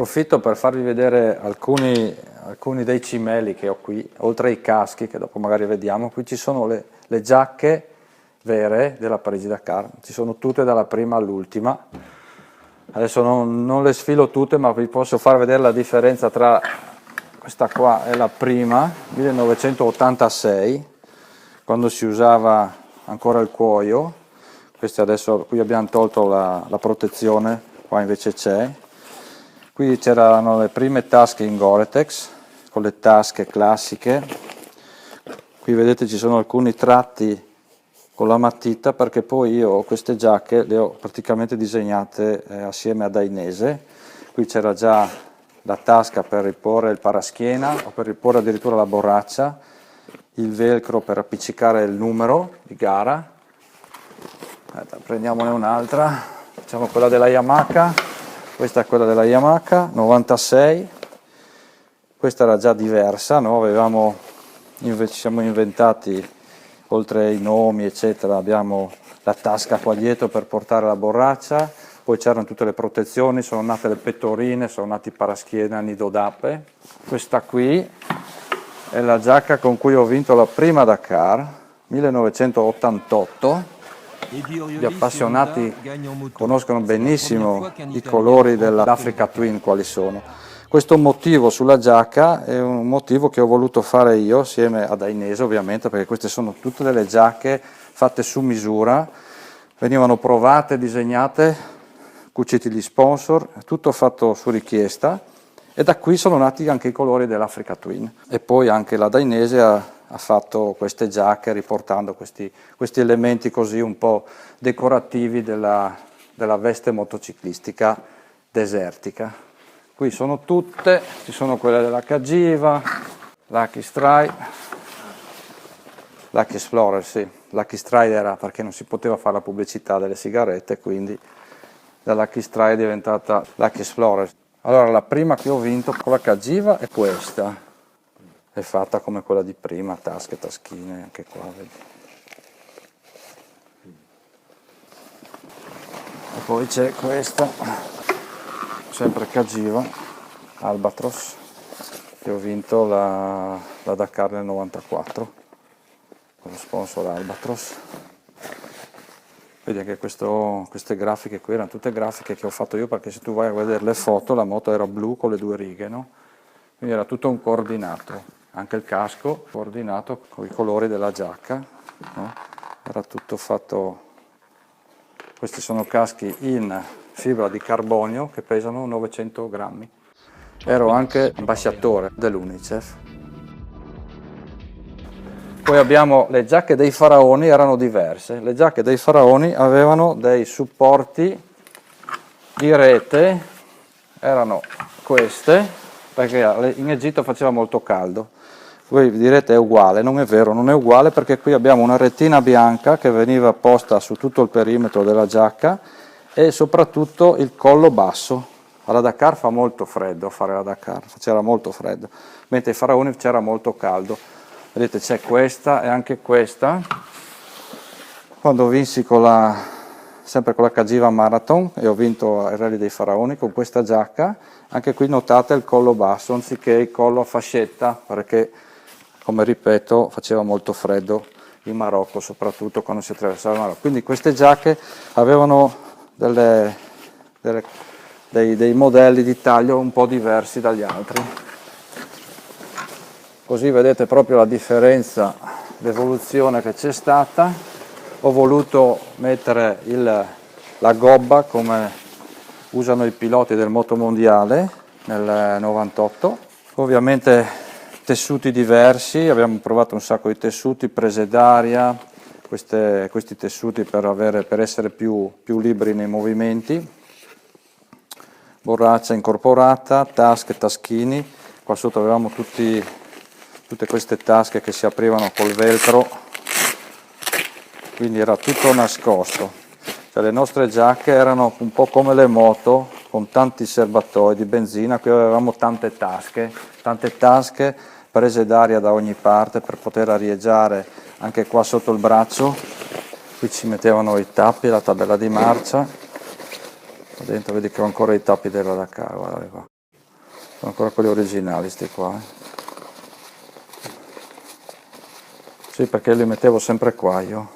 approfitto per farvi vedere alcuni dei cimeli che ho qui, oltre ai caschi che dopo magari vediamo. Qui ci sono le giacche vere della Parigi-Dakar, ci sono tutte dalla prima all'ultima. Adesso non le sfilo tutte, ma vi posso far vedere la differenza tra questa qua e la prima, 1986, quando si usava ancora il cuoio. Queste adesso, qui abbiamo tolto la protezione, qua invece c'è. Qui c'erano le prime tasche in Gore-Tex, con le tasche classiche. Qui vedete ci sono alcuni tratti con la matita, perché poi io queste giacche le ho praticamente disegnate assieme ad Dainese. Qui c'era già la tasca per riporre il paraschiena o per riporre addirittura la borraccia, il velcro per appiccicare il numero di gara. Aspetta, prendiamone un'altra, facciamo quella della Yamaha. Questa è quella della Yamaha 96, questa era già diversa, no? Ci siamo inventati, oltre ai nomi eccetera, abbiamo la tasca qua dietro per portare la borraccia, poi c'erano tutte le protezioni, sono nate le pettorine, sono nati i paraschiena, nido d'ape. Questa qui è la giacca con cui ho vinto la prima Dakar, 1988. Gli appassionati conoscono benissimo i colori dell'Africa Twin quali sono. Questo motivo sulla giacca è un motivo che ho voluto fare io assieme ad Dainese, ovviamente, perché queste sono tutte delle giacche fatte su misura, venivano provate, disegnate, cuciti gli sponsor, tutto fatto su richiesta, e da qui sono nati anche i colori dell'Africa Twin. E poi anche la Dainese ha fatto queste giacche riportando questi elementi così un po' decorativi della veste motociclistica desertica. Qui sono tutte, ci sono quelle della Cagiva, Lucky Strike, Lucky Explorer, sì. Lucky Strike era perché non si poteva fare la pubblicità delle sigarette, quindi da Lucky Strike è diventata Lucky Explorer. Allora, la prima che ho vinto con la Cagiva è questa. È fatta come quella di prima, tasche, taschine, anche qua, vedi. E poi c'è questa, sempre Cagiva, Albatros, che ho vinto la Dakar nel 94, con lo sponsor Albatros. Vedi anche queste grafiche qui erano tutte grafiche che ho fatto io, perché se tu vai a vedere le foto la moto era blu con le due righe, no? Quindi era tutto un coordinato. Anche il casco coordinato con i colori della giacca, no? Era tutto fatto. Questi sono caschi in fibra di carbonio che pesano 900 grammi. Ero anche ambasciatore dell'Unicef. Poi abbiamo le giacche dei faraoni, erano diverse. Le giacche dei faraoni avevano dei supporti di rete, erano queste, perché in Egitto faceva molto caldo. Voi vi direte è uguale, non è vero, non è uguale, perché qui abbiamo una retina bianca che veniva posta su tutto il perimetro della giacca e soprattutto il collo basso. Alla Dakar fa molto freddo fare la Dakar, c'era molto freddo, mentre ai faraoni c'era molto caldo. Vedete, c'è questa e anche questa. Quando vinsi sempre con la Cagiva Marathon e ho vinto il Rally dei Faraoni con questa giacca, anche qui notate il collo basso anziché il collo a fascetta, perché come ripeto faceva molto freddo in Marocco, soprattutto quando si attraversava il Marocco. Quindi queste giacche avevano dei modelli di taglio un po' diversi dagli altri. Così vedete proprio la differenza, l'evoluzione che c'è stata. Ho voluto mettere la gobba come usano i piloti del motomondiale nel 98. Ovviamente tessuti diversi, abbiamo provato un sacco di tessuti, prese d'aria, questi tessuti per essere più liberi nei movimenti, borraccia incorporata, tasche, taschini, qua sotto avevamo tutte queste tasche che si aprivano col velcro, quindi era tutto nascosto. Cioè, le nostre giacche erano un po' come le moto, con tanti serbatoi di benzina. Qui avevamo tante tasche, prese d'aria da ogni parte per poter arieggiare anche qua sotto il braccio. Qui ci mettevano i tappi, la tabella di marcia. Qua dentro vedi che ho ancora i tappi della Dakar, guardate qua. Sono ancora quelli originali, sti qua. Sì, perché li mettevo sempre qua io,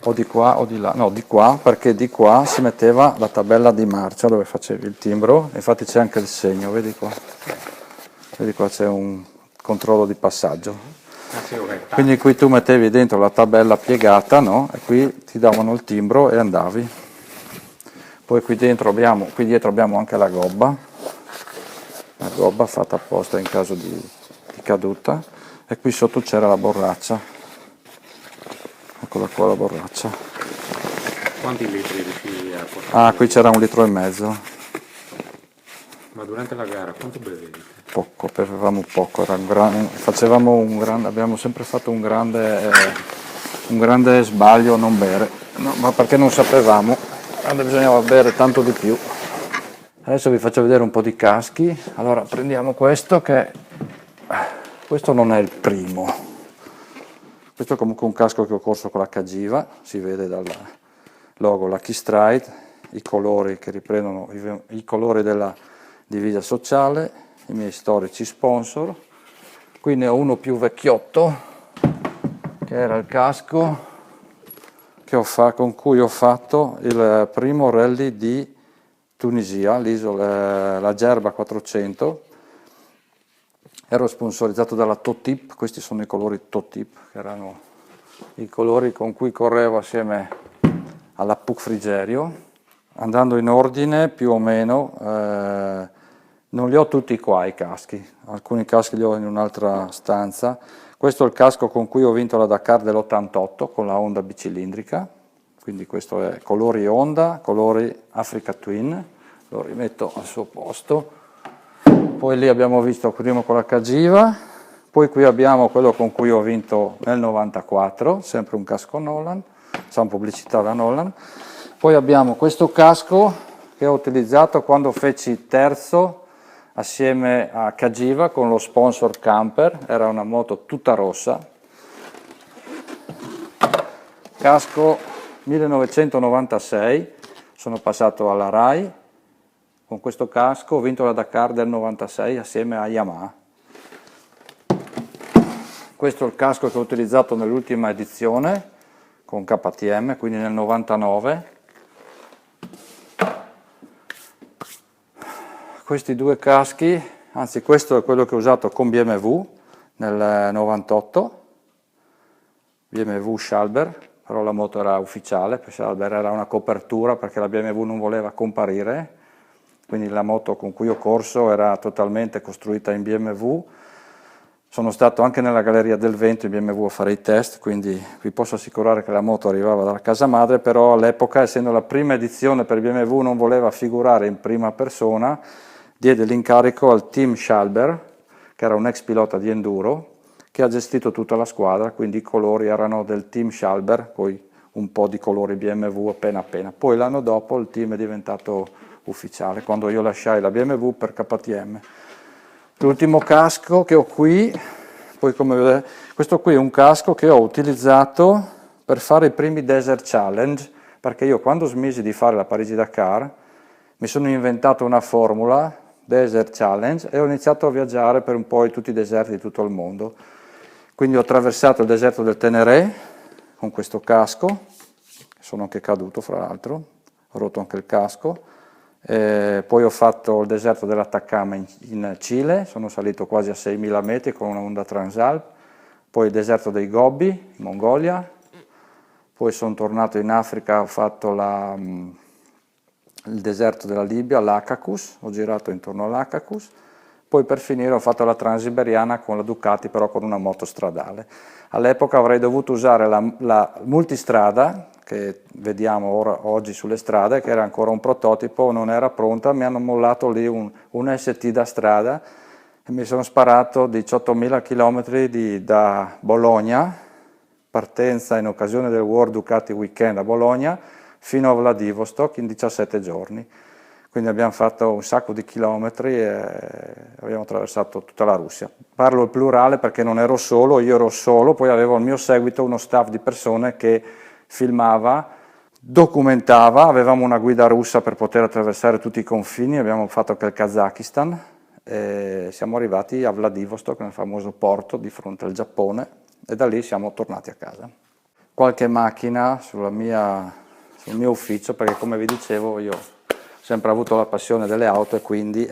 o di qua o di là, no, di qua, perché di qua si metteva la tabella di marcia dove facevi il timbro, infatti c'è anche il segno, vedi qua c'è un controllo di passaggio. Quindi qui tu mettevi dentro la tabella piegata, no? E qui ti davano il timbro e andavi. Poi qui dietro abbiamo anche la gobba fatta apposta in caso di caduta, e qui sotto c'era la borraccia. Eccola qua la borraccia. Quanti litri riuscivi a portare? Ah, qui c'era 1,5 litri. Ma durante la gara quanto bevevi? Poco, bevevamo poco, abbiamo sempre fatto un grande sbaglio a non bere, no, ma perché non sapevamo, quando bisognava bere tanto di più. Adesso vi faccio vedere un po' di caschi. Allora prendiamo questo questo non è il primo, questo è comunque un casco che ho corso con la Cagiva, si vede dal logo Lucky Strike, i colori che riprendono i colori della divisa sociale, i miei storici sponsor. Qui ne ho uno più vecchiotto, che era il casco con cui ho fatto il primo rally di Tunisia, la Gerba 400. Ero sponsorizzato dalla Totip, questi sono i colori Totip, che erano i colori con cui correvo assieme alla Puc Frigerio. Andando in ordine più o meno, non li ho tutti qua i caschi, alcuni caschi li ho in un'altra stanza. Questo è il casco con cui ho vinto la Dakar dell'88 con la Honda bicilindrica, quindi questo è colori Honda, colori Africa Twin, lo rimetto al suo posto. Poi lì abbiamo visto prima con la Cagiva, poi qui abbiamo quello con cui ho vinto nel 94, sempre un casco Nolan, facciamo pubblicità alla Nolan. Poi abbiamo questo casco che ho utilizzato quando feci terzo assieme a Cagiva con lo sponsor Camper, era una moto tutta rossa. Casco 1996, sono passato alla Rai, con questo casco ho vinto la Dakar del 96 assieme a Yamaha. Questo è il casco che ho utilizzato nell'ultima edizione con KTM, quindi nel 99. Questi due caschi, anzi questo è quello che ho usato con BMW nel 98, BMW Schalber, però la moto era ufficiale, Schalber era una copertura perché la BMW non voleva comparire, quindi la moto con cui ho corso era totalmente costruita in BMW. Sono stato anche nella Galleria del Vento in BMW a fare i test, quindi vi posso assicurare che la moto arrivava dalla casa madre, però all'epoca, essendo la prima edizione per BMW, non voleva figurare in prima persona, diede l'incarico al team Schalber, che era un ex pilota di enduro, che ha gestito tutta la squadra, quindi i colori erano del team Schalber, poi un po' di colori BMW appena appena. Poi l'anno dopo il team è diventato ufficiale, quando io lasciai la BMW per KTM. L'ultimo casco che ho qui, poi come vedete, questo qui è un casco che ho utilizzato per fare i primi Desert Challenge, perché io quando smisi di fare la Parigi-Dakar mi sono inventato una formula, Desert Challenge, e ho iniziato a viaggiare per un po' in tutti i deserti di tutto il mondo. Quindi ho attraversato il deserto del Teneré con questo casco, sono anche caduto fra l'altro, ho rotto anche il casco. Poi ho fatto il deserto dell'Atacama in Cile, sono salito quasi a 6.000 metri con una Honda Transalp, poi il deserto dei Gobi in Mongolia, poi sono tornato in Africa, ho fatto il deserto della Libia, l'Akakus, ho girato intorno all'Akakus, poi per finire ho fatto la Transiberiana con la Ducati, però con una moto stradale. All'epoca avrei dovuto usare la multistrada, che vediamo oggi sulle strade, che era ancora un prototipo, non era pronta, mi hanno mollato lì un ST da strada e mi sono sparato 18.000 km da Bologna, partenza in occasione del World Ducati Weekend a Bologna, fino a Vladivostok in 17 giorni. Quindi abbiamo fatto un sacco di chilometri e abbiamo attraversato tutta la Russia. Parlo il plurale perché non ero solo, io ero solo, poi avevo al mio seguito uno staff di persone che filmava, documentava, avevamo una guida russa per poter attraversare tutti i confini, abbiamo fatto anche il Kazakistan, siamo arrivati a Vladivostok, nel famoso porto di fronte al Giappone, e da lì siamo tornati a casa. Qualche macchina sul mio ufficio, perché come vi dicevo io ho sempre avuto la passione delle auto e quindi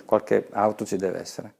qualche auto ci deve essere.